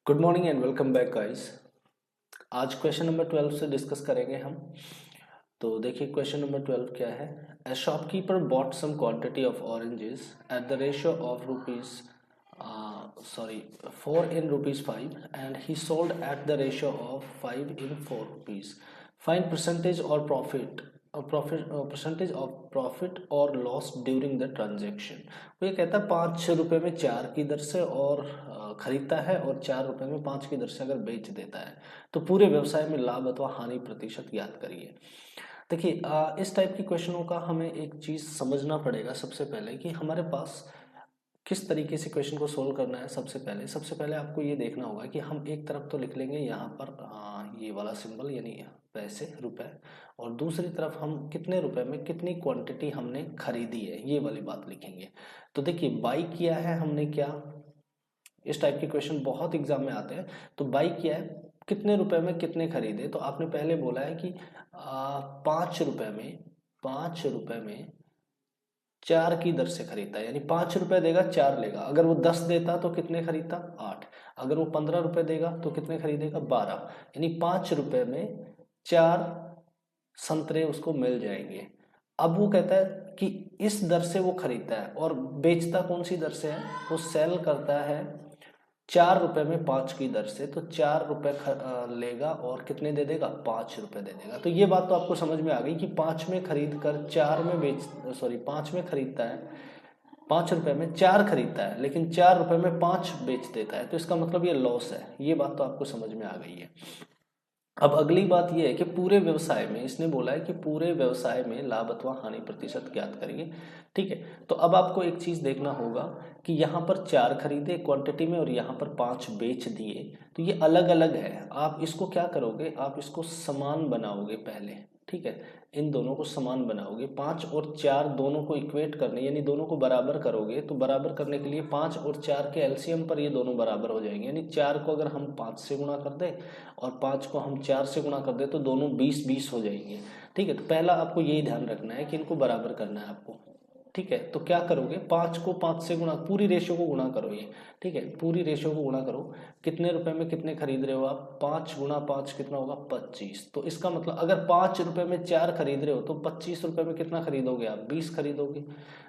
Good morning and welcome back guys. आज question number 12 से discuss करेंगे हम। तो देखिए क्वेश्चन नंबर 12 क्या है। A shopkeeper bought some quantity of oranges at the ratio of rupees 4 in rupees 5 and he sold at the ratio of 5 in 4 rupees. Find percentage or percentage of profit or loss during the transaction. वो ये कहता है 5 रुपए में 4 की दर से और खरीदता है और 4 रुपए में 5 की दर से अगर बेच देता है तो पूरे व्यवसाय में लाभ अथवा हानि प्रतिशत ज्ञात करिए। देखिए इस टाइप की क्वेश्चनों का हमें एक चीज़ समझना पड़ेगा सबसे पहले कि हमारे पास किस तरीके से क्वेश्चन को सोल्व करना है। सबसे पहले आपको ये देखना होगा कि हम एक तरफ तो लिख लेंगे यहाँ पर ये वाला सिंबल यानी पैसे रुपए, और दूसरी तरफ हम कितने रुपए में कितनी क्वांटिटी हमने खरीदी है ये वाली बात लिखेंगे। तो देखिए बाई किया है हमने, क्या इस टाइप के क्वेश्चन बहुत एग्जाम में आते हैं। तो बाई किया है, कितने रुपए में कितने खरीदे, तो आपने पहले बोला है कि 5 रुपए में 4 की दर से खरीदता है, यानी 5 रुपए देगा 4 लेगा। अगर वो 10 देता तो कितने खरीदता 8। अगर वो 15 रुपए देगा तो कितने खरीदेगा 12, यानी 5 रुपए में 4 संतरे उसको मिल जाएंगे। अब वो कहता है कि इस दर से वो खरीदता है और बेचता कौन सी दर से है, वो सेल करता है 4 रुपए में 5 की दर से। तो 4 रुपए लेगा और कितने दे देगा 5 रुपए दे देगा। तो ये बात तो आपको समझ में आ गई कि 5 में खरीद कर 4 में 5 में खरीदता है, 5 रुपए में 4 खरीदता है लेकिन 4 रुपए में 5 बेच देता है, तो इसका मतलब ये लॉस है। ये बात तो आपको समझ में आ गई है। अब अगली बात यह है कि पूरे व्यवसाय में, इसने बोला है कि पूरे व्यवसाय में लाभ अथवा हानि प्रतिशत ज्ञात करिए। ठीक है, तो अब आपको एक चीज देखना होगा कि यहाँ पर 4 खरीदे क्वांटिटी में और यहाँ पर 5 बेच दिए, तो ये अलग अलग है। आप इसको क्या करोगे, आप इसको समान बनाओगे पहले। ठीक है, इन दोनों को समान बनाओगे, 5 और 4 दोनों को इक्वेट करने यानी दोनों को बराबर करोगे। तो बराबर करने के लिए 5 और 4 के एलसीएम पर ये दोनों बराबर हो जाएंगे, यानी 4 को अगर हम 5 से गुणा कर दें और 5 को हम 4 से गुणा कर दें तो दोनों 20-20 हो जाएंगे। ठीक है, तो पहला आपको यही ध्यान रखना है कि इनको बराबर करना है आपको। ठीक है, तो क्या करोगे, 5 को 5 से गुणा, पूरी रेशियो को गुणा करो ये। ठीक है, पूरी रेशियो को गुणा करो। कितने रुपए में कितने खरीद रहे हो आप, 5 गुणा 5 कितना होगा 25। तो इसका मतलब अगर 5 रुपए में 4 खरीद रहे हो तो 25 रुपए में कितना खरीदोगे आप, 20 खरीदोगे।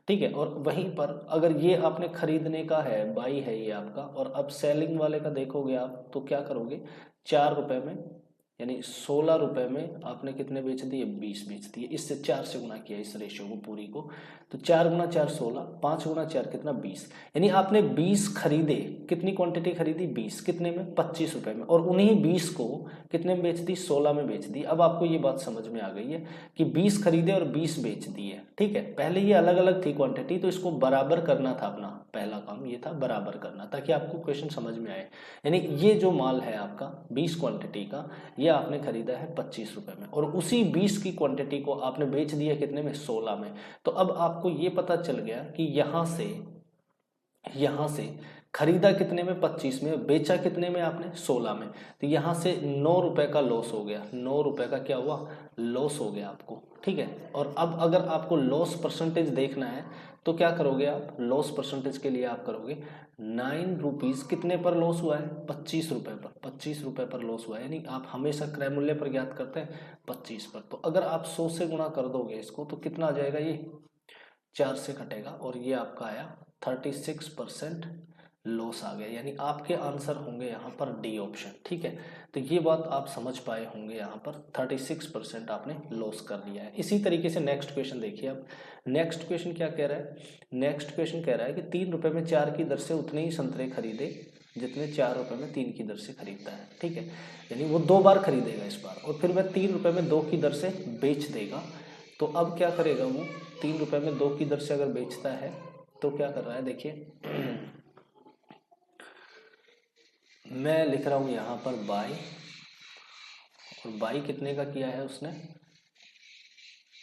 ठीक है, और वहीं पर अगर ये आपने खरीदने का है, बाई है ये आपका, और अब सेलिंग वाले का देखोगे आप तो क्या करोगे, 4 रुपए में यानी 16 रुपए में आपने कितने बेच दिए, 20 बेच दिए। इससे 4 से गुणा किया इस रेशियो को पूरी को, तो 4 गुणा 4 16, 5 गुणा 4 कितना 20, यानी आपने 20 खरीदे। कितनी क्वांटिटी खरीदी 20, कितने में 25 रुपए में, और उन्हीं 20 को कितने में बेच दी, 16 में बेच दी। अब आपको ये बात समझ में आ गई है कि 20 खरीदे और 20 बेच दिए। ठीक है, पहले ये अलग अलग थी क्वांटिटी, तो इसको बराबर करना था, अपना पहला काम ये था बराबर करना, ताकि आपको क्वेश्चन समझ में आए। यानी ये जो माल है आपका 20 क्वांटिटी का, ये आपने खरीदा है 25 रुपए में, और उसी 20 की क्वांटिटी को आपने बेच दिया कितने में, 16 में। तो अब आपको ये पता चल गया कि यहां से खरीदा कितने में 25 में, बेचा कितने में आपने 16 में। तो यहां से 9 रुपए का लॉस हो गया, 9 रुपए का क्या हुआ, लॉस हो गया आपको। ठीक है, और अब अगर आपको लॉस परसेंटेज देखना है तो क्या करोगे आप, लॉस परसेंटेज के लिए आप करोगे 9 रुपीज कितने पर लॉस हुआ है, 25 रुपए पर, 25 रुपए पर लॉस हुआ है। यानी आप हमेशा क्रय मूल्य पर ज्ञात करते हैं 25 पर। तो अगर आप 100 से गुणा कर दोगे इसको तो कितना आ जाएगा, ये 4 से कटेगा और ये आपका आया 36% लॉस आ गया। यानी आपके आंसर होंगे यहाँ पर डी ऑप्शन। ठीक है, तो ये बात आप समझ पाए होंगे, यहाँ पर 36% आपने लॉस कर लिया है। इसी तरीके से नेक्स्ट क्वेश्चन देखिए। अब नेक्स्ट क्वेश्चन क्या कह रहा है, नेक्स्ट क्वेश्चन कह रहा है कि 3 रुपए में 4 की दर से उतने ही संतरे खरीदे जितने 4 रुपए में 3 की दर से खरीदता है। ठीक है, यानी वो 2 बार खरीदेगा इस बार, और फिर वह 3 रुपए में 2 की दर से बेच देगा। तो अब क्या करेगा वो, 3 रुपए में 2 की दर से अगर बेचता है तो क्या कर रहा है, देखिए मैं लिख रहा हूं यहां पर बाई, और बाई कितने का किया है उसने,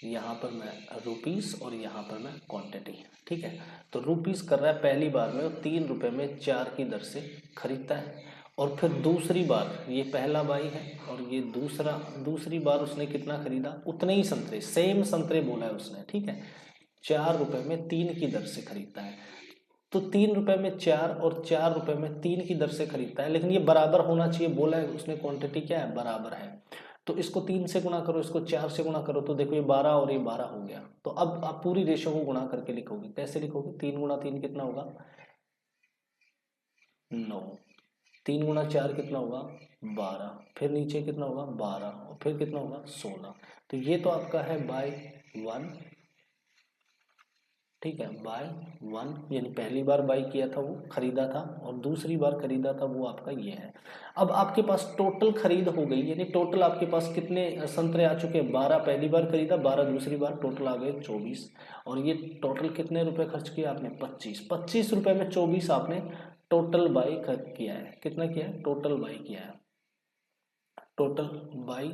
यहाँ पर मैं रुपीस और यहाँ पर मैं क्वांटिटी। ठीक है, तो रुपीस कर रहा है पहली बार में, 3 रुपए में 4 की दर से खरीदता है, और फिर दूसरी बार, ये पहला बाई है और ये दूसरी बार उसने कितना खरीदा, उतने ही संतरे, सेम संतरे बोला है उसने। ठीक है, 4 रुपए में 3 की दर से खरीदता है। तो 3 रुपए में 4 और 4 रुपए में 3 की दर से खरीदता है, लेकिन ये बराबर होना चाहिए, बोला है उसने क्वांटिटी क्या है, बराबर है। तो इसको 3 से गुणा करो, इसको 4 से गुणा करो, तो देखो ये 12 और ये 12 हो गया। तो अब आप पूरी रेशो को गुणा करके लिखोगे, कैसे लिखोगे, 3 गुणा 3 कितना होगा, 9, 3 गुणा 4 कितना होगा, 12, फिर नीचे कितना होगा 12, और फिर कितना होगा 16। तो ये तो आपका है बाय 1, ठीक है, बाय 1, यानी पहली बार बाय किया था वो खरीदा था, और दूसरी बार खरीदा था वो आपका ये है। अब आपके पास टोटल खरीद हो गई, यानी टोटल आपके पास कितने संतरे आ चुके हैं, 12 पहली बार खरीदा, 12 दूसरी बार, टोटल आ गए 24। और ये टोटल कितने रुपए खर्च किया आपने, 25 रुपए में 24 आपने टोटल बाई किया है। कितना किया है, टोटल बाई किया है, टोटल बाई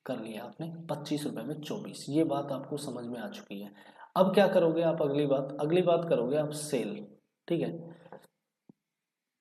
कर लिया आपने 25 रुपए में 24। ये बात आपको समझ में आ चुकी है। अब क्या करोगे आप, अगली बात करोगे आप सेल, ठीक है।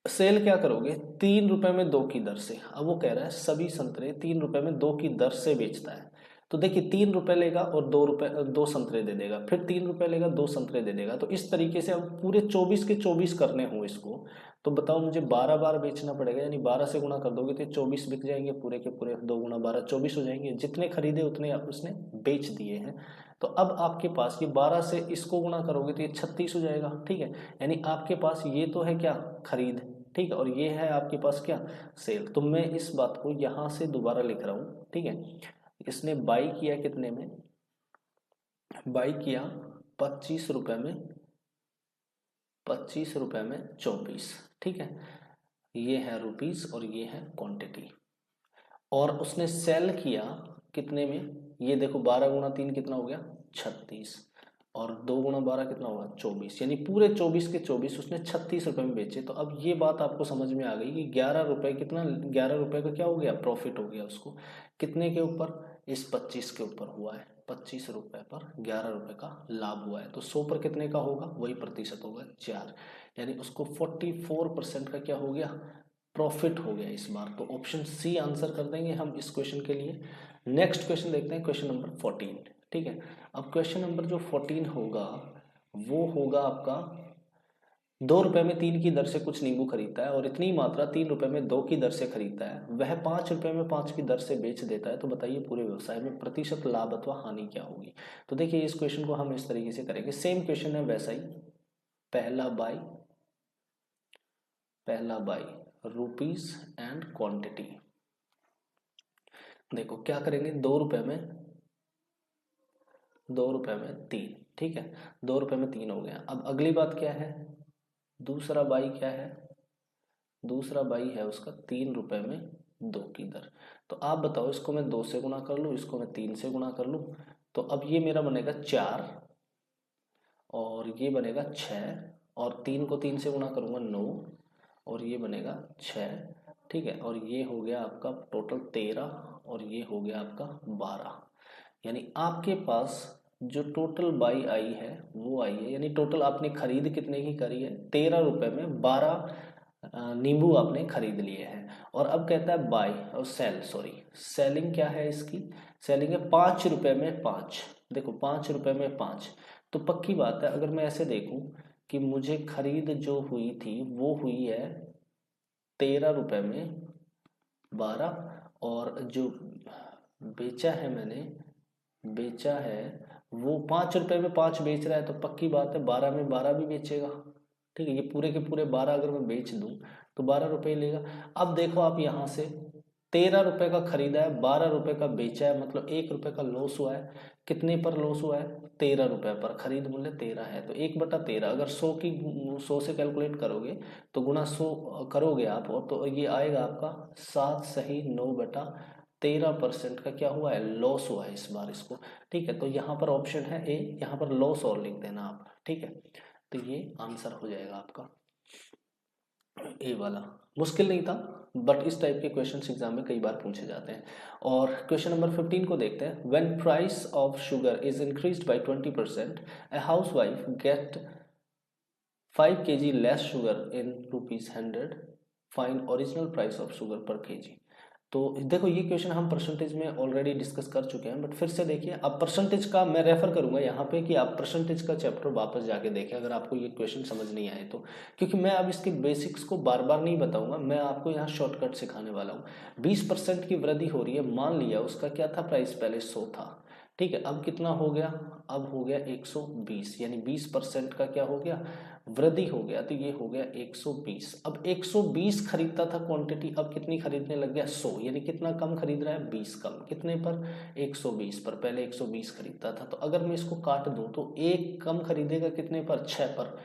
सेल क्या करोगे, 3 रुपए में 2 की दर से। अब वो कह रहा है सभी संतरे 3 रुपए में 2 की दर से बेचता है। तो देखिए 3 रुपए लेगा और 2 रुपए 2 संतरे दे देगा, फिर 3 रुपए लेगा 2 संतरे दे देगा। तो इस तरीके से अब पूरे 24 के 24 करने हो इसको, तो बताओ मुझे 12 बार बेचना पड़ेगा, यानी 12 से गुणा कर दोगे तो 24 बिक जाएंगे पूरे के पूरे, 2 गुणा 12 24 हो जाएंगे। जितने खरीदे उतने आप उसने बेच दिए हैं। तो अब आपके पास ये 12 से इसको गुणा करोगे तो ये 36 हो जाएगा, ठीक है। यानी आपके पास ये तो है क्या, खरीद, ठीक है, और ये है आपके पास क्या, सेल। तो मैं इस बात को यहां से दोबारा लिख रहा हूं, ठीक है। इसने बाई किया कितने में, बाई किया 25 रुपए में, 25 रुपए में 24, ठीक है। ये है रुपीस और ये है क्वांटिटी। और उसने सेल किया कितने में, ये देखो 12 गुणा 3 कितना हो गया, 36, और 2 गुणा 12 कितना होगा, 24, यानी पूरे 24 के 24 उसने 36 रुपए में बेचे। तो अब ये बात आपको समझ में आ गई कि 11 रुपए कितना, 11 रुपए का क्या हो गया, प्रॉफिट हो गया उसको। कितने के ऊपर, इस 25 के ऊपर हुआ है, 25 रुपए पर 11 रुपए का लाभ हुआ है। तो 100 पर कितने का होगा, वही प्रतिशत होगा 4, यानी उसको 44% का क्या हो गया, प्रॉफिट हो गया इस बार। तो ऑप्शन सी आंसर कर देंगे हम इस क्वेश्चन के लिए। नेक्स्ट क्वेश्चन देखते हैं, क्वेश्चन नंबर 14, ठीक है। अब क्वेश्चन नंबर जो 14 होगा वो होगा आपका, 2 रुपए में 3 की दर से कुछ नींबू खरीदता है और इतनी मात्रा 3 रुपए में 2 की दर से खरीदता है, वह 5 रुपए में 5 की दर से बेच देता है। तो बताइए पूरे व्यवसाय में प्रतिशत लाभ अथवा हानि क्या होगी। तो देखिए इस क्वेश्चन को हम इस तरीके से करेंगे, सेम क्वेश्चन है वैसा ही, पहला बाई रुपीस एंड क्वांटिटी। देखो क्या करेंगे, 2 रुपए में 3, ठीक है, 2 रुपए में 3 हो गया। अब अगली बात क्या है, दूसरा बाई क्या है, दूसरा बाई है उसका 3 रुपए में 2 की दर। तो आप बताओ इसको मैं 2 से गुणा कर लूँ, इसको मैं 3 से गुणा कर लूँ, तो अब ये मेरा बनेगा 4 और ये बनेगा 6, और 3 को 3 से गुणा करूँगा 9, और ये बनेगा 6, ठीक है। और ये हो गया आपका टोटल 13, और ये हो गया आपका 12। यानी आपके पास जो टोटल बाई आई है वो आई है, यानी टोटल आपने खरीद कितने की करी है, 13 रुपए में 12 नींबू आपने खरीद लिए हैं। और अब कहता है बाय और सेलिंग क्या है इसकी, सेलिंग है 5 रुपए में 5। देखो 5 रुपए में 5, तो पक्की बात है अगर मैं ऐसे देखूं कि मुझे खरीद जो हुई थी वो हुई है 13 रुपए में 12, और जो बेचा है मैंने, बेचा है वो 5 रुपए में 5 बेच रहा है, तो पक्की बात है 12 में 12 भी बेचेगा, ठीक है। ये पूरे के पूरे 12 अगर मैं बेच दूं तो 12 रुपए लेगा। अब देखो आप यहाँ से 13 रुपए का खरीदा है, 12 रुपए का बेचा है, मतलब 1 रुपए का लॉस हुआ है। कितने पर लॉस हुआ है, 13 रुपए पर, खरीद मूल्य 13 है, तो 1/13, अगर 100 से कैलकुलेट करोगे तो गुना 100 करोगे आप, और तो ये आएगा आपका 7 सही 9/13% का क्या हुआ है, लॉस हुआ है इस बार इसको, ठीक है। तो यहाँ पर ऑप्शन है ए, यहाँ पर लॉस और लिख देना आप, ठीक है। तो ये आंसर हो जाएगा आपका ए वाला। मुश्किल नहीं था, बट इस टाइप के क्वेश्चंस एग्जाम में कई बार पूछे जाते हैं। और क्वेश्चन नंबर 15 को देखते हैं, when price of sugar is increased by 20%, a housewife get 5 kg less sugar in ₹100, find original price of sugar per kg। तो देखो ये क्वेश्चन हम परसेंटेज में ऑलरेडी डिस्कस कर चुके हैं, बट फिर से देखिए। अब परसेंटेज का मैं रेफर करूंगा यहाँ पे कि आप परसेंटेज का चैप्टर वापस जाके देखें अगर आपको ये क्वेश्चन समझ नहीं आए तो, क्योंकि मैं अब इसके बेसिक्स को बार बार नहीं बताऊंगा, मैं आपको यहाँ शॉर्टकट सिखाने वाला हूँ। 20% की वृद्धि हो रही है, मान लिया उसका क्या था प्राइस, पहले 100 था, ठीक है। अब कितना हो गया, अब हो गया 120, यानी 20% का क्या हो गया, वृद्धि हो गया, तो ये हो गया 120। अब 120 खरीदता था क्वांटिटी, अब कितनी खरीदने लग गया, 100, यानी कितना कम खरीद रहा है, 20 कम। कितने पर, 120 पर, पहले 120 खरीदता था। तो अगर मैं इसको काट दूं तो एक कम खरीदेगा कितने पर, 6 पर।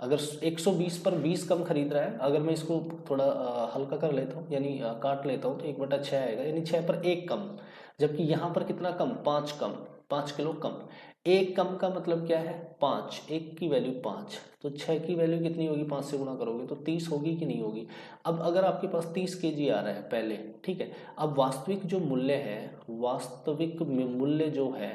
अगर 120 पर 20 कम खरीद रहा है, अगर मैं इसको थोड़ा हल्का कर लेता हूँ, यानी काट लेता हूँ, तो 1/6 आएगा, यानी 6 पर एक कम। जबकि यहाँ पर कितना कम, 5 कम, 5 किलो कम। एक कम का मतलब क्या है, 5, एक की वैल्यू 5, तो 6 की वैल्यू कितनी होगी, 5 से गुणा करोगे तो 30 होगी कि नहीं होगी। अब अगर आपके पास 30 केजी आ रहा है पहले, ठीक है, अब वास्तविक जो मूल्य है, वास्तविक मूल्य जो है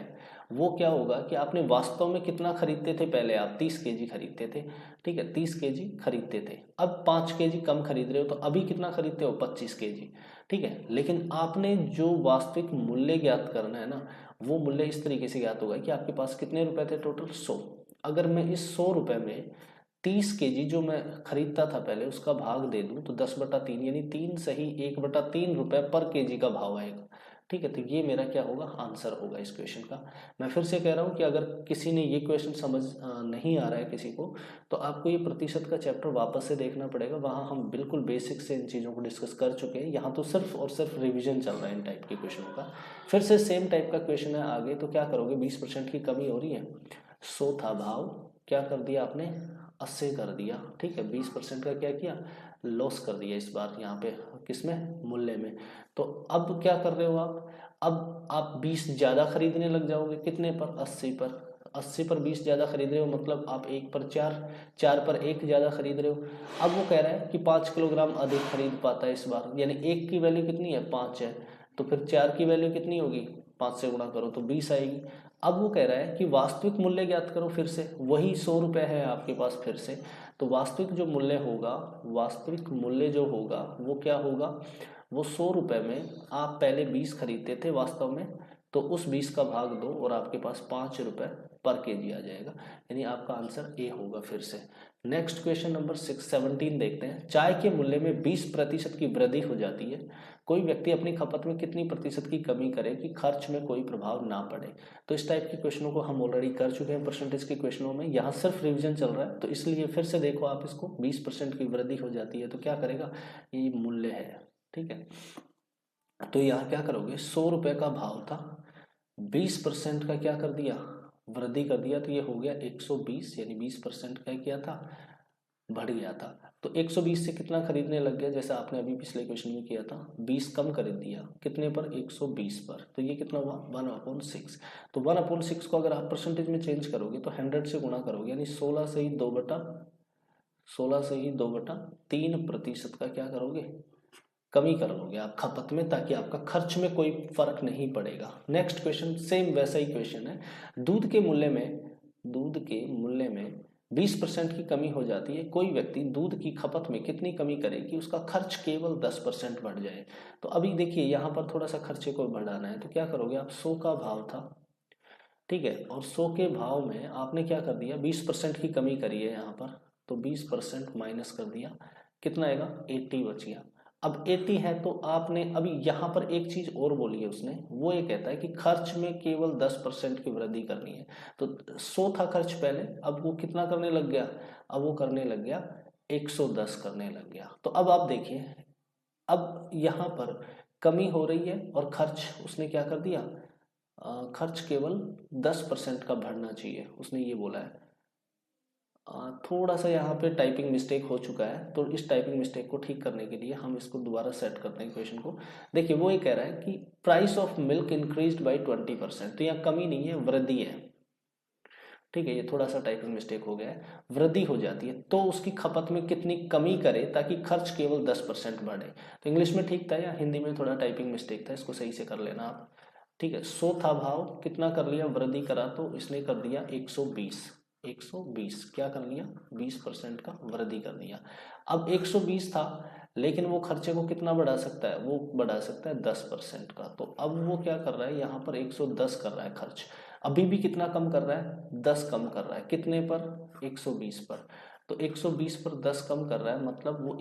वो क्या होगा कि आपने वास्तव में कितना खरीदते थे, पहले आप 30 केजी खरीदते थे, ठीक है, 30 केजी खरीदते थे। अब 5 केजी कम खरीद रहे हो, तो अभी कितना खरीदते हो, 25 केजी, ठीक है। लेकिन आपने जो वास्तविक मूल्य ज्ञात करना है ना, वो मूल्य इस तरीके से ज्ञात होगा कि आपके पास कितने रुपए थे टोटल, 100। अगर मैं इस 100 रुपए में 30 केजी जो मैं खरीदता था पहले उसका भाग दे दूं तो 10/3, यानी 3 सही 1/3 रुपए पर केजी का भाव आएगा, ठीक है। तो ये मेरा क्या होगा, आंसर होगा इस क्वेश्चन का। मैं फिर से कह रहा हूँ कि अगर किसी ने ये क्वेश्चन समझ नहीं आ रहा है किसी को, तो आपको ये प्रतिशत का चैप्टर वापस से देखना पड़ेगा। वहाँ हम बिल्कुल बेसिक से इन चीज़ों को डिस्कस कर चुके हैं। यहाँ तो सिर्फ और सिर्फ रिविजन चल रहा है इन टाइप के क्वेश्चनों का। फिर से सेम टाइप का क्वेश्चन है आगे, तो क्या करोगे, 20% की कमी हो रही है, 100 था भाव, क्या कर दिया आपने, 80 कर दिया, ठीक है। 20% का क्या किया, लॉस कर दिया इस बार यहाँ पे, किसमें, मूल्य में। तो अब क्या कर रहे हो आप, अब आप 20 ज़्यादा खरीदने लग जाओगे, कितने पर, 80 पर। 80 पर 20 ज़्यादा खरीद रहे हो, मतलब आप 1 पर 4, 4 पर 1 ज़्यादा खरीद रहे हो। अब वो कह रहा है कि 5 किलोग्राम अधिक खरीद पाता है इस बार, यानी 1 की वैल्यू कितनी है, 5 है, तो फिर 4 की वैल्यू कितनी होगी, 5 से गुणा करो तो 20 आएगी। अब वो कह रहा है कि वास्तविक मूल्य ज्ञात करो, फिर से वही 100 रुपये है आपके पास फिर से। तो वास्तविक जो मूल्य होगा, वास्तविक मूल्य जो होगा वो क्या होगा, वो 100 रुपये में आप पहले 20 खरीदते थे वास्तव में, तो उस 20 का भाग दो और आपके पास 5 रुपये पर केजी आ जाएगा, यानी आपका आंसर ए होगा फिर से। नेक्स्ट क्वेश्चन नंबर 17 देखते हैं। चाय के मूल्य में 20% की वृद्धि हो जाती है, कोई व्यक्ति अपनी खपत में कितनी प्रतिशत की कमी करे कि खर्च में कोई प्रभाव ना पड़े। तो इस टाइप के क्वेश्चनों को हम ऑलरेडी कर चुके हैं परसेंटेज के क्वेश्चनों में, यहाँ सिर्फ रिवीजन चल रहा है, तो इसलिए फिर से देखो आप इसको, 20% की वृद्धि हो जाती है तो क्या करेगा, ये मूल्य है, ठीक है। तो यहाँ क्या करोगे, 100 रुपये का भाव था, 20% का क्या कर दिया, वृद्धि कर दिया, तो ये हो गया 120, यानी 20% का क्या था, बढ़ गया था। तो 120 से कितना खरीदने लग गया, जैसा आपने अभी पिछले क्वेश्चन में किया था, 20 कम खरीद दिया, कितने पर, 120 पर, तो ये कितना हुआ, 1/6। तो 1/6 को अगर आप परसेंटेज में चेंज करोगे तो 100 से गुणा करोगे, यानी 16 से ही 2/3% का क्या करोगे, कमी कर लोगे आप खपत में, ताकि आपका खर्च में कोई फर्क नहीं पड़ेगा। नेक्स्ट क्वेश्चन सेम वैसा ही क्वेश्चन है। दूध के मूल्य में 20% की कमी हो जाती है, कोई व्यक्ति दूध की खपत में कितनी कमी करे कि उसका खर्च केवल 10% बढ़ जाए। तो अभी देखिए यहाँ पर थोड़ा सा खर्चे को बढ़ाना है, तो क्या करोगे आप, 100 का भाव था, ठीक है, और 100 के भाव में आपने क्या कर दिया, 20% की कमी करी है यहाँ पर, तो 20% माइनस कर दिया, कितना आएगा, 80 बच गया। अब 80 है तो आपने अभी यहाँ पर एक चीज और बोली है उसने, वो ये कहता है कि खर्च में केवल 10% की वृद्धि करनी है। तो 100 था खर्च पहले, अब वो कितना करने लग गया, अब वो करने लग गया 110 करने लग गया। तो अब आप देखिए, अब यहाँ पर कमी हो रही है और खर्च उसने क्या कर दिया, खर्च केवल 10% का बढ़ना चाहिए, उसने ये बोला है। थोड़ा सा यहाँ पे टाइपिंग मिस्टेक हो चुका है, तो इस टाइपिंग मिस्टेक को ठीक करने के लिए हम इसको दोबारा सेट करते हैं क्वेश्चन को। देखिए वो ये कह रहा है कि price of milk increased by 20%, तो यहाँ कमी नहीं है, वृद्धि है, ठीक है। ये थोड़ा सा टाइपिंग मिस्टेक हो गया है, वृद्धि हो जाती है, तो उसकी खपत में कितनी कमी करे ताकि खर्च केवल 10% बढ़े। तो इंग्लिश में ठीक था या हिंदी में थोड़ा टाइपिंग मिस्टेक था, इसको सही से कर लेना आप, ठीक है। 100 था भाव, कितना कर लिया, वृद्धि करा, तो इसने कर दिया 120, 120 क्या कर लिया, 20% का वृद्धि कर दिया। अब 120 था, लेकिन वो खर्चे को कितना बढ़ा सकता है, वो बढ़ा सकता है 10% का। तो अब वो क्या कर रहा है, यहाँ पर 110 कर रहा है खर्च, अभी भी कितना कम कर रहा है, 10 कम कर रहा है, कितने पर, 120 पर। तो 120 पर 10 कम कर रहा है, मतलब वो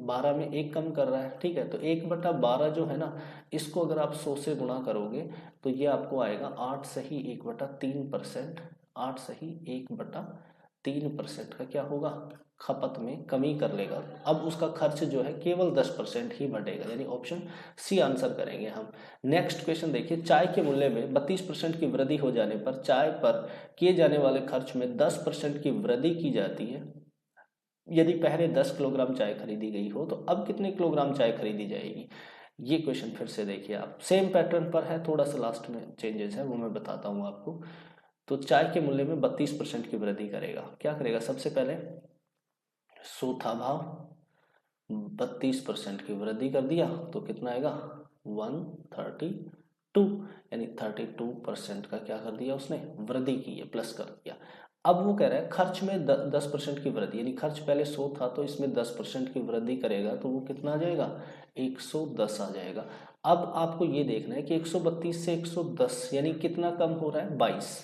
12 में 1 कम कर रहा है, ठीक है। तो 1/12 जो है ना, इसको अगर आप 100 से गुणा करोगे तो ये आपको आएगा 8 सही 1/3%। 8 सही 1/3% का क्या होगा, खपत में कमी कर लेगा। अब उसका खर्च जो है केवल 10% ही बढ़ेगा, यानी ऑप्शन सी आंसर करेंगे हम। नेक्स्ट क्वेश्चन देखिए, चाय के मूल्य में 32% की वृद्धि हो जाने पर चाय पर किए जाने वाले खर्च में 10% की वृद्धि की जाती है। यदि पहले 10 किलोग्राम चाय खरीदी गई हो तो अब कितने किलोग्राम चाय खरीदी जाएगी। ये क्वेश्चन फिर से देखिए आप, सेम पैटर्न पर है, थोड़ा सा लास्ट में चेंजेस है वो मैं बताता हूँ आपको। तो चाय के मूल्य में 32% की वृद्धि करेगा, क्या करेगा, सबसे पहले 100 था भाव, 32% की वृद्धि कर दिया तो कितना आएगा, 132, यानी 32% का क्या कर दिया उसने, वृद्धि की है, प्लस कर दिया। अब वो कह रहा है खर्च में 10% की वृद्धि, यानी खर्च पहले 100 था तो इसमें 10% की वृद्धि करेगा तो वो कितना आ जाएगा, 110 आ जाएगा। अब आपको ये देखना है कि 132 से 110 यानी कितना कम हो रहा है, 22,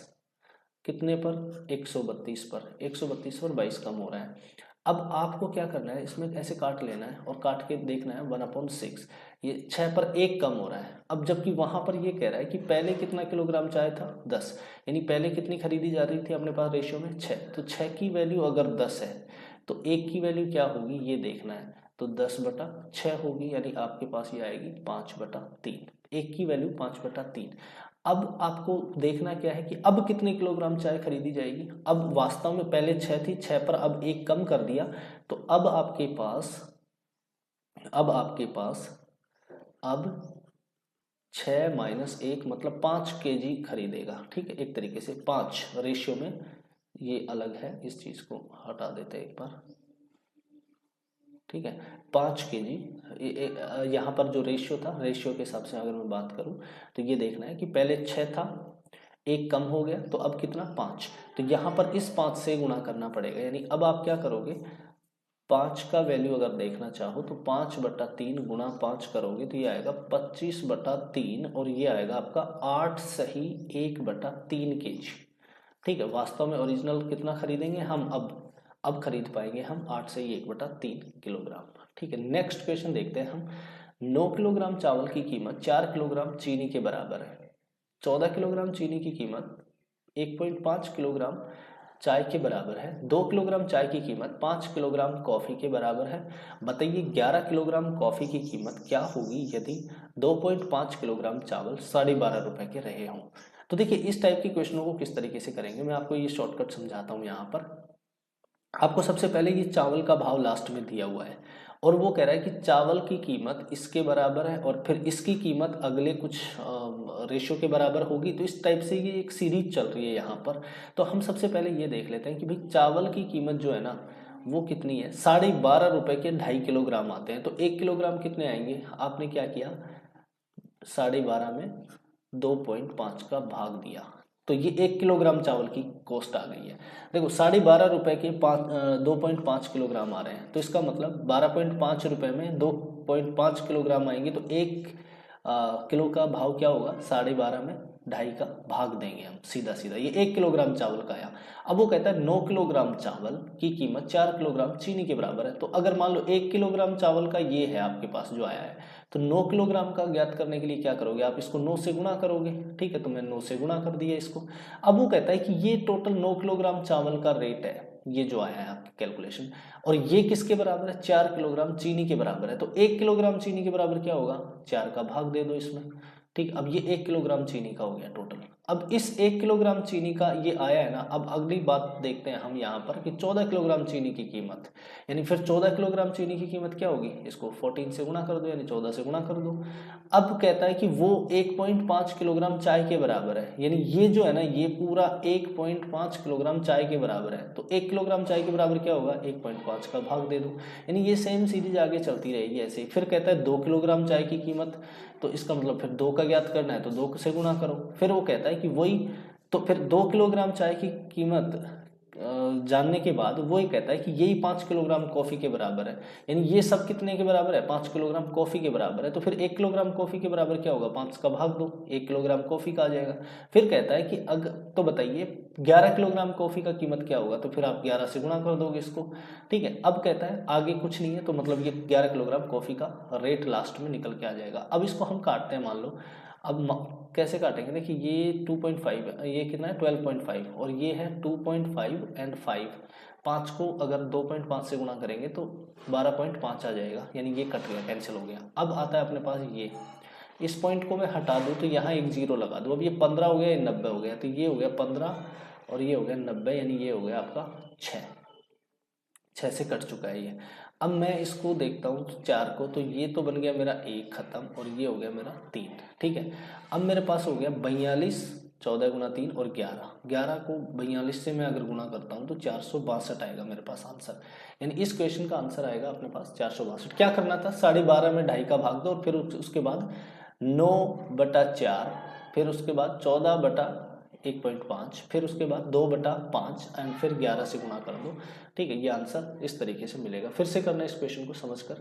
कितने पर, 132 पर, 132 पर 22 कम हो रहा है। अब आपको क्या करना है, इसमें ऐसे काट लेना है और काट के देखना है 1/6, ये 6 पर 1 कम हो रहा है। अब जबकि वहां पर ये कह रहा है कि पहले कितना किलोग्राम चाय था, 10, यानी पहले कितनी खरीदी जा रही थी अपने पास रेशियो में 6, तो 6 की वैल्यू अगर 10 है तो 1 की वैल्यू क्या होगी ये देखना है, तो 10/6 होगी, यानी आपके पास ये आएगी 5/3, 1 की वैल्यू 5/3। अब आपको देखना क्या है कि अब कितने किलोग्राम चाय खरीदी जाएगी। अब वास्तव में पहले 6 थी, 6 पर अब 1 कम कर दिया, तो अब आपके पास अब 6 - 1 मतलब 5 kg खरीदेगा, ठीक है। एक तरीके से 5 रेशियो में, ये अलग है, इस चीज को हटा देते हैं एक बार, ठीक है। 5 kg, यहाँ पर जो रेशियो था, रेशियो के हिसाब से अगर मैं बात करूं तो ये देखना है कि पहले 6 था, 1 कम हो गया तो अब कितना, 5, तो यहाँ पर इस 5 से गुणा करना पड़ेगा। यानी अब आप क्या करोगे, 5 का वैल्यू अगर देखना चाहो तो 5/3 गुणा 5 करोगे तो ये आएगा 25/3, और ये आएगा आपका 8 सही 1/3 kg, ठीक है। वास्तव में ओरिजिनल कितना खरीदेंगे हम, अब खरीद पाएंगे हम 8 से 1/3 किलोग्राम, ठीक है। नेक्स्ट क्वेश्चन देखते हैं हम, 9 किलोग्राम चावल की कीमत 4 किलोग्राम चीनी के बराबर है। 14 किलोग्राम चीनी की कीमत 1.5 किलोग्राम चाय के बराबर है। 2 किलोग्राम चाय की कीमत 5 किलोग्राम कॉफी के बराबर है। बताइए 11 किलोग्राम कॉफी की कीमत क्या होगी यदि 2.5 किलोग्राम चावल 12.5 रुपए के रहे हों। तो देखिए इस टाइप के क्वेश्चनों को किस तरीके से करेंगे, मैं आपको ये शॉर्टकट समझाता हूँ। यहाँ पर आपको सबसे पहले ये चावल का भाव लास्ट में दिया हुआ है और वो कह रहा है कि चावल की कीमत इसके बराबर है और फिर इसकी कीमत अगले कुछ रेशो के बराबर होगी। तो इस टाइप से ये एक सीरीज चल रही है यहाँ पर। तो हम सबसे पहले ये देख लेते हैं कि भाई चावल की कीमत जो है ना वो कितनी है, 12.5 रुपए के 2.5 किलोग्राम आते हैं। तो 1 किलोग्राम कितने आएंगे, आपने क्या किया, 12.5 में 2.5 का भाग दिया तो ये 1 किलोग्राम चावल की कॉस्ट आ गई है। देखो 12.5 रुपए के 2.5 किलोग्राम आ रहे हैं, तो इसका मतलब 12.5 रुपए में 2.5 किलोग्राम आएंगे, तो 1 किलो का भाव क्या होगा, 12.5 में 2.5 का भाग देंगे हम, सीधा सीधा ये 1 किलोग्राम चावल का आया। अब वो कहता है 9 किलोग्राम चावल की कीमत 4 किलोग्राम चीनी के बराबर है। तो अगर मान लो 1 किलोग्राम चावल का ये है आपके पास जो आया है, तो 9 किलोग्राम का ज्ञात करने के लिए क्या करोगे, आप इसको 9 से गुणा करोगे, ठीक है। तो मैं 9 से गुणा कर दिया इसको। अब वो कहता है कि ये टोटल 9 किलोग्राम चावल का रेट है, ये जो आया है आपकी कैलकुलेशन, और ये किसके बराबर है, 4 किलोग्राम चीनी के बराबर है। तो 1 किलोग्राम चीनी के बराबर क्या होगा, 4 का भाग दे दो इसमें, ठीक। अब ये 1 किलोग्राम चीनी का हो गया टोटल। अब इस 1 किलोग्राम चीनी का ये आया है ना, अब अगली बात देखते हैं हम यहाँ पर कि 14 किलोग्राम चीनी की कीमत, यानी फिर 14 किलोग्राम चीनी की कीमत क्या होगी, इसको 14 से गुणा कर दो, यानी 14 से गुणा कर दो। अब कहता है कि वो 1.5 किलोग्राम चाय के बराबर है, यानी ये जो है ना ये पूरा 1.5 किलोग्राम चाय के बराबर है। तो 1 किलोग्राम चाय के बराबर क्या होगा, 1.5 का भाग दे दो, यानी ये सेम सीरीज आगे चलती रहेगी ऐसे ही। फिर कहता है 2 किलोग्राम चाय की कीमत, तो इसका मतलब फिर 2 का ज्ञात करना है तो 2 से गुणा करो। फिर वो कहता है कि वही, तो फिर 2 किलोग्राम चाय की कीमत जानने के बाद वो ये कहता है कि यही 5 किलोग्राम कॉफ़ी के बराबर है, यानी ये सब कितने के बराबर है, 5 किलोग्राम कॉफ़ी के बराबर है। तो फिर 1 किलोग्राम कॉफ़ी के बराबर क्या होगा, 5 का भाग दो, 1 किलोग्राम कॉफ़ी का आ जाएगा। फिर कहता है कि अगर तो बताइए 11 किलोग्राम कॉफ़ी का कीमत क्या होगा, तो फिर आप 11 से गुणा कर दोगे इसको, ठीक है। अब कहता है आगे कुछ नहीं है, तो मतलब ये 11 किलोग्राम कॉफ़ी का रेट लास्ट में निकल के आ जाएगा। अब इसको हम काटते हैं, मान लो। अब कैसे काटेंगे, देखिए ये 2.5 है, ये कितना है 12.5, और ये है 2.5 एंड 5, 5 को अगर 2.5 से गुणा करेंगे तो 12.5 आ जाएगा, यानी ये कट गया, कैंसिल हो गया। अब आता है अपने पास ये, इस पॉइंट को मैं हटा दूँ तो यहाँ एक जीरो लगा दूँ। अब ये 15 हो गया, ये 90 हो गया, तो ये हो गया 15 और ये हो गया 90, यानी ये हो गया आपका 6 से कट चुका है ये। अब मैं इसको देखता हूँ तो 4 को, तो ये तो बन गया मेरा 1 खत्म, और ये हो गया मेरा 3, ठीक है। अब मेरे पास हो गया 42, 14 गुना 3 और 11, 11 को 42 से मैं अगर गुणा करता हूँ तो 462 आएगा मेरे पास आंसर, यानी इस क्वेश्चन का आंसर आएगा अपने पास 462। क्या करना था, 12.5 में 2.5 का भाग दो, और फिर उसके बाद 9/4, फिर उसके बाद 14/1.5, फिर उसके बाद 2/5 एंड फिर 11 से गुणा कर दो, ठीक है। ये आंसर इस तरीके से मिलेगा। फिर से करना इस क्वेश्चन को समझकर।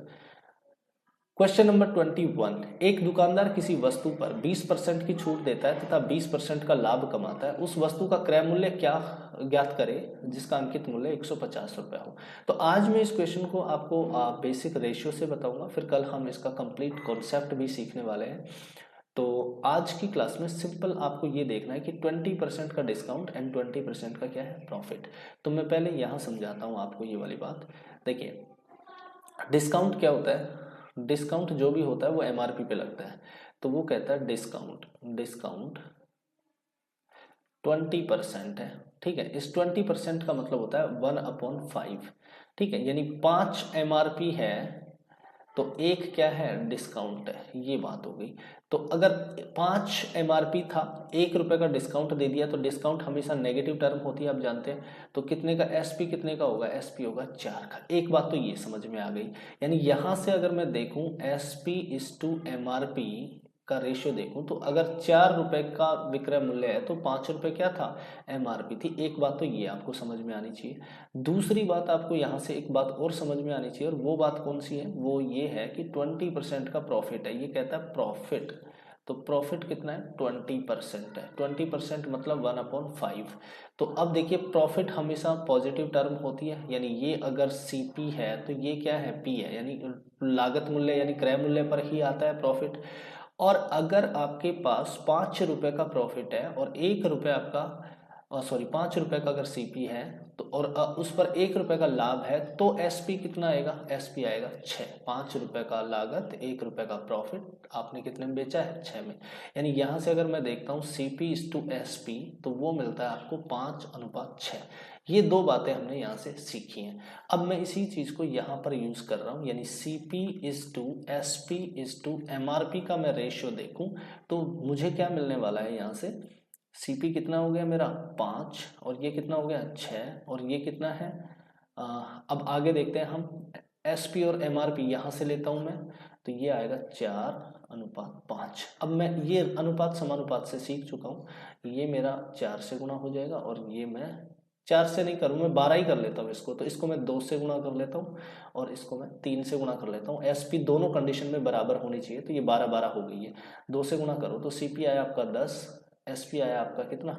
क्वेश्चन नंबर 21, एक दुकानदार किसी वस्तु पर 20% की छूट देता है तथा 20% का लाभ कमाता है। उस वस्तु का क्रय मूल्य क्या ज्ञात करे जिसका अंकित मूल्य 150 रुपये हो। तो आज मैं इस क्वेश्चन को आपको बेसिक रेशियो से बताऊंगा, फिर कल हम इसका कंप्लीट कॉन्सेप्ट भी सीखने वाले हैं। तो आज की क्लास में सिंपल आपको ये देखना है कि 20% का डिस्काउंट एंड 20% का क्या है, प्रॉफिट। तो मैं पहले यहाँ समझाता हूँ आपको ये वाली बात। देखिए डिस्काउंट क्या होता है, डिस्काउंट जो भी होता है वो एमआरपी पे लगता है। तो वो कहता है डिस्काउंट 20% है, ठीक है। इस 20% का मतलब होता है 1/5, ठीक है, यानी 5 एमआरपी है तो एक क्या है, डिस्काउंट है, ये बात हो गई। तो अगर 5 एमआरपी था, 1 रुपए का डिस्काउंट दे दिया, तो डिस्काउंट हमेशा नेगेटिव टर्म होती है, आप जानते हैं। तो कितने का एसपी, कितने का होगा, एसपी होगा 4 का। एक बात तो ये समझ में आ गई, यानी यहां से अगर मैं देखूं एसपी इज टू एमआरपी का रेशियो देखूं, तो अगर 4 रुपए का विक्रय मूल्य है तो 5 रुपए क्या था, एमआरपी थी। एक बात तो ये आपको समझ में आनी चाहिए। दूसरी बात आपको यहाँ से एक बात और समझ में आनी चाहिए, और वो बात कौन सी है, वो ये है कि 20% का प्रॉफिट है। ये कहता है प्रॉफिट, तो प्रॉफिट कितना है, 20% है। 20% मतलब 1/5। तो अब देखिए प्रॉफिट हमेशा पॉजिटिव टर्म होती है, यानी ये अगर सीपी है तो ये क्या है, पी है, यानी लागत मूल्य यानी क्रय मूल्य पर ही आता है प्रॉफिट। और अगर आपके पास 5 रुपए का प्रॉफिट है और 1 रुपए आपका, सॉरी 5 रुपए का अगर सीपी है तो, और उस पर 1 रुपए का लाभ है, तो एसपी कितना आएगा, एसपी आएगा 6। 5 रुपए का लागत, 1 रुपए का प्रॉफिट, आपने कितने में बेचा है, 6 में। यानी यहां से अगर मैं देखता हूँ सीपी इज टू एसपी, तो वो मिलता है आपको 5/6। ये दो बातें हमने यहाँ से सीखी हैं। अब मैं इसी चीज को यहाँ पर यूज कर रहा हूँ, यानी CP is to SP is to MRP का मैं रेशियो देखूं तो मुझे क्या मिलने वाला है, यहाँ से सीपी कितना हो गया मेरा 5, और ये कितना हो गया 6, और ये कितना है अब आगे देखते हैं हम। एसपी और एमआरपी यहाँ से लेता हूँ मैं, तो ये आएगा 4/5। अब मैं ये अनुपात समानुपात से सीख चुका हूँ, ये मेरा 4 से गुणा हो जाएगा, और ये मैं 4 से नहीं करूँ, मैं 12 ही कर लेता हूँ इसको। तो इसको मैं 2 से गुणा कर लेता हूँ, और इसको मैं 3 से गुणा कर लेता हूँ। एसपी दोनों कंडीशन में बराबर होनी चाहिए, तो ये 12/12 हो गई है। 2 से गुणा करो तो सीपी आया आपका 10, एसपी आया आपका कितना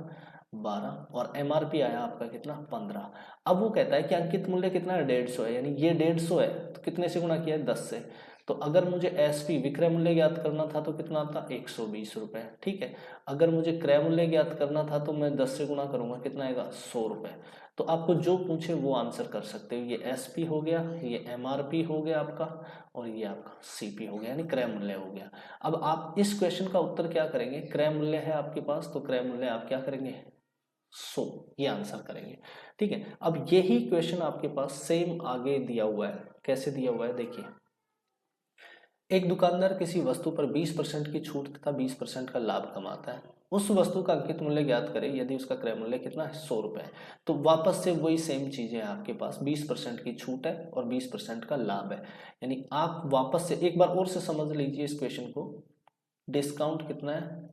12, और एमआरपी आया आपका कितना 15। अब वो कहता है कि अंकित मूल्य कितना है, 150 है, यानी ये 150 है, तो कितने से गुणा किया है, 10 से। तो अगर मुझे एसपी विक्रय मूल्य ज्ञात करना था तो कितना था, 120 रुपए, ठीक है। अगर मुझे क्रय मूल्य ज्ञात करना था तो मैं 10 से गुणा करूंगा, कितना आएगा, 100 रुपए। तो आपको जो पूछे वो आंसर कर सकते हो। ये एसपी हो गया, ये एमआरपी हो गया आपका, और ये आपका सीपी हो गया, यानी क्रय मूल्य हो गया। अब आप इस क्वेश्चन का उत्तर क्या करेंगे, क्रय मूल्य है आपके पास, तो क्रय मूल्य आप क्या करेंगे, 100, ये आंसर करेंगे, ठीक है। अब यही क्वेश्चन आपके पास सेम आगे दिया हुआ है। कैसे दिया हुआ है, देखिए एक दुकानदार किसी वस्तु पर 20% की छूट तथा 20% का लाभ कमाता है। उस वस्तु का अंकित मूल्य ज्ञात करें यदि उसका क्रय मूल्य कितना है, 100 रुपए। तो वापस से वही सेम चीजें हैं आपके पास, 20% की छूट है और 20% का लाभ है। यानी आप वापस से एक बार और से समझ लीजिए इस क्वेश्चन को। डिस्काउंट कितना है,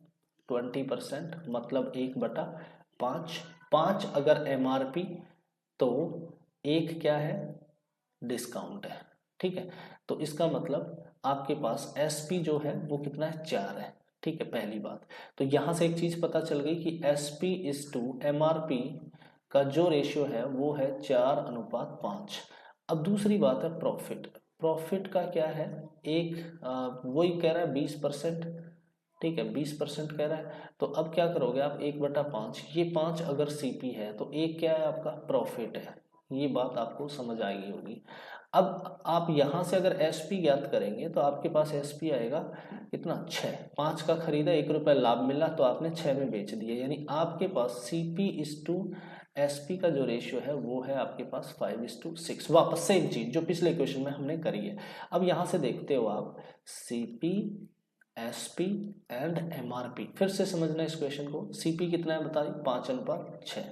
20%, मतलब 1/5। 5 अगर एमआरपी तो एक क्या है, डिस्काउंट है। ठीक है, तो इसका मतलब आपके पास एसपी जो है वो कितना है, 4 है। ठीक है, पहली बात। तो यहां से एक चीज पता चल गई कि एसपी इज टू एमआरपी का जो रेशियो है वो है 4:5। अब दूसरी बात है प्रॉफिट। प्रॉफिट का क्या है, वही कह रहा है 20%। ठीक है, 20% कह रहा है, तो अब क्या करोगे आप, 1/5, ये 5 अगर सीपी है तो एक क्या है आपका, प्रॉफिट है। ये बात आपको समझ आ गई होगी। अब आप यहां से अगर एसपी ज्ञात करेंगे तो आपके पास एसपी आएगा कितना, 6। 5 का खरीदा, 1 रुपया लाभ मिला तो आपने 6 में बेच दिया, यानी आपके पास सीपी इज टू एसपी का जो रेशियो है वो है आपके पास 5:6। वापस सेम चीज जो पिछले क्वेश्चन में हमने करी है। अब यहां से देखते हो आप, सीपी, एसपी एंड एमआरपी। फिर से समझना इस क्वेश्चन को। सीपी कितना है बताइए, 5:6।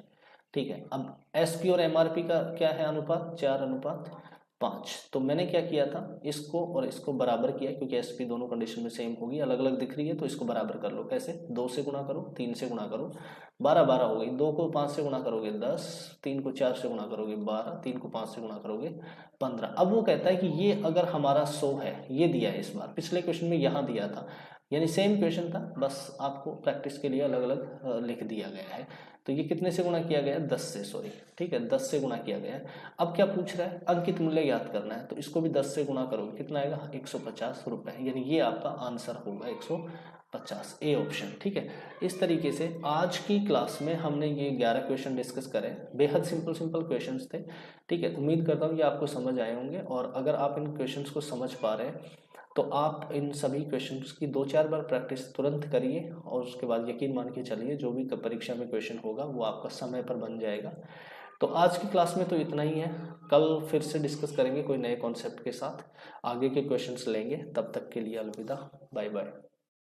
ठीक है, अब एसपी और एमआरपी का क्या है अनुपात, 4:5। तो मैंने क्या किया था, इसको और इसको बराबर किया, क्योंकि एसपी दोनों कंडीशन में सेम होगी, अलग अलग दिख रही है तो इसको बराबर कर लो। कैसे, 2 से गुणा करो, 3 से गुणा करो, 12 12 हो गई। 2 को 5 से गुणा करोगे 10, 3 को 4 से गुणा करोगे 12, 3 को 5 से गुणा करोगे 15। अब वो कहता है कि ये अगर हमारा 100 है, ये दिया है इस बार, पिछले क्वेश्चन में यहाँ दिया था, यानी सेम क्वेश्चन था, बस आपको प्रैक्टिस के लिए अलग अलग लिख दिया गया है। तो ये कितने से गुणा किया गया है, 10 से, सॉरी। ठीक है, 10 से गुणा किया गया है। अब क्या पूछ रहा है, अंकित मूल्य याद करना है, तो इसको भी 10 से गुणा करोगे, कितना आएगा, 150 रुपए, यानी ये आपका आंसर होगा 150, ए ऑप्शन। ठीक है, इस तरीके से आज की क्लास में हमने ये 11 क्वेश्चन डिस्कस करे, बेहद सिंपल सिंपल क्वेश्चंस थे। ठीक है, उम्मीद करता हूँ कि आपको समझ आए होंगे, और अगर आप इन क्वेश्चंस को समझ पा रहे हैं तो आप इन सभी क्वेश्चंस की 2-4 बार प्रैक्टिस तुरंत करिए, और उसके बाद यकीन मान के चलिए जो भी परीक्षा में क्वेश्चन होगा वो आपका समय पर बन जाएगा। तो आज की क्लास में तो इतना ही है, कल फिर से डिस्कस करेंगे कोई नए कॉन्सेप्ट के साथ, आगे के क्वेश्चंस लेंगे। तब तक के लिए अलविदा, बाय बाय।